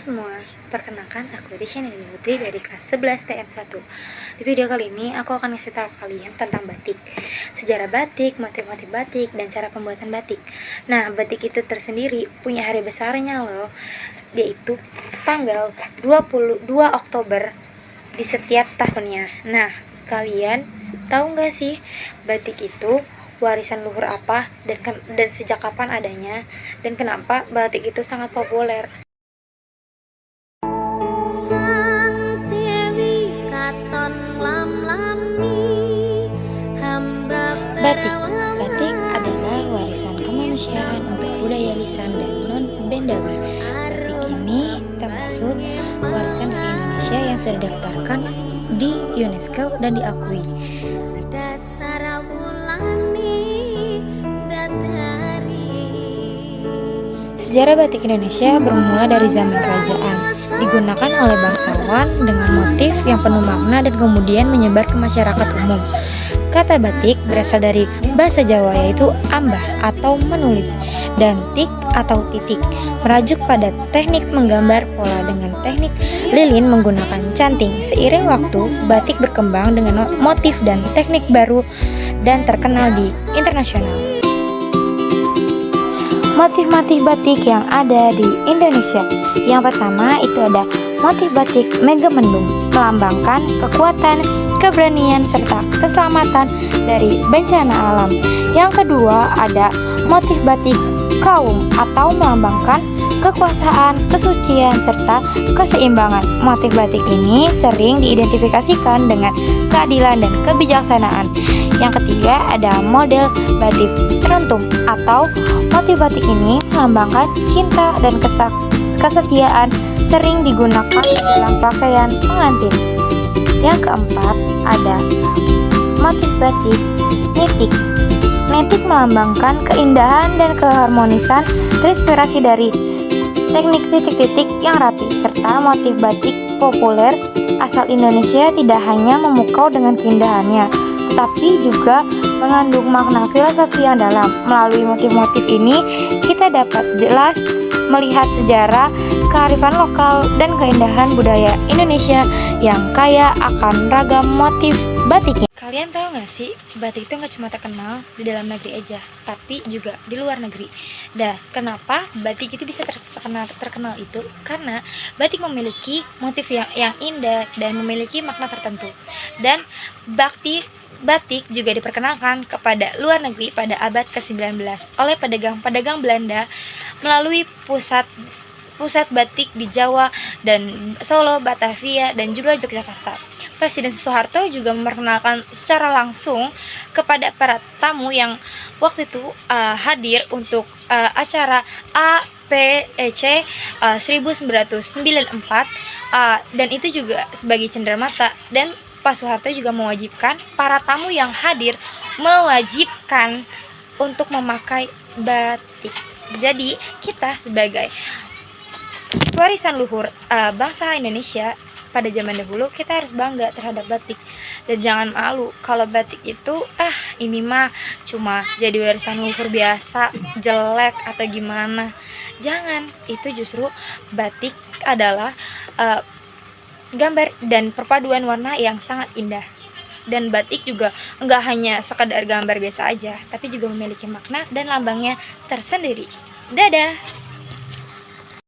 semua, perkenalkan aku Risha Putri dari kelas 11 TM1. Di video kali ini aku akan ngasih tahu kalian tentang batik, sejarah batik, motif-motif batik, dan cara pembuatan batik. Nah, batik itu tersendiri punya hari besarnya loh, yaitu tanggal 22 Oktober di setiap tahunnya. Nah, kalian tahu nggak sih batik itu warisan luhur apa dan sejak kapan adanya, dan kenapa batik itu sangat populer? Batik adalah warisan kemanusiaan untuk budaya lisan dan non-bendawi. Batik ini termasuk warisan dari Indonesia yang sudah didaftarkan di UNESCO dan diakui. Sejarah batik Indonesia bermula dari zaman kerajaan, digunakan oleh bangsawan dengan motif yang penuh makna dan kemudian menyebar ke masyarakat umum. Kata batik berasal dari bahasa Jawa, yaitu ambah atau menulis, dan tik atau titik, merajuk pada teknik menggambar pola dengan teknik lilin menggunakan canting. Seiring waktu, batik berkembang dengan motif dan teknik baru dan terkenal di internasional. Motif-motif batik yang ada di Indonesia. Yang pertama itu ada motif batik Megamendung, melambangkan kekuatan, keberanian, serta keselamatan dari bencana alam. Yang kedua ada motif batik Kaum atau melambangkan kekuasaan, kesucian, serta keseimbangan. Motif batik ini sering diidentifikasikan dengan keadilan dan kebijaksanaan. Yang ketiga ada model batik Teruntum atau motif batik ini melambangkan cinta dan kesetiaan, sering digunakan dalam pakaian pengantin. Yang keempat ada motif batik Nitik. Nitik melambangkan keindahan dan keharmonisan, terinspirasi dari teknik titik-titik yang rapi, serta motif batik populer asal Indonesia tidak hanya memukau dengan keindahannya, tetapi juga mengandung makna filosofi yang dalam. Melalui motif-motif ini, kita dapat jelas melihat sejarah, kearifan lokal, dan keindahan budaya Indonesia yang kaya akan ragam motif batiknya. Kalian tahu nggak sih, batik itu nggak cuma terkenal di dalam negeri aja, tapi juga di luar negeri. Dah, kenapa batik itu bisa terkenal itu? Karena batik memiliki motif yang indah dan memiliki makna tertentu. Dan batik juga diperkenalkan kepada luar negeri pada abad ke-19 oleh pedagang-pedagang Belanda melalui pusat batik di Jawa dan Solo, Batavia, dan juga Yogyakarta. Presiden Soeharto juga memperkenalkan secara langsung kepada para tamu yang waktu itu hadir untuk acara APEC 1994, dan itu juga sebagai cenderamata. Dan Pak Soeharto juga mewajibkan para tamu yang hadir untuk memakai batik. Jadi kita sebagai warisan luhur bangsa Indonesia pada zaman dahulu, kita harus bangga terhadap batik dan jangan malu kalau batik itu ini mah cuma jadi warisan luhur biasa, jelek atau gimana. Jangan, itu justru batik adalah gambar dan perpaduan warna yang sangat indah. Dan batik juga enggak hanya sekadar gambar biasa aja, tapi juga memiliki makna dan lambangnya tersendiri. Dadah.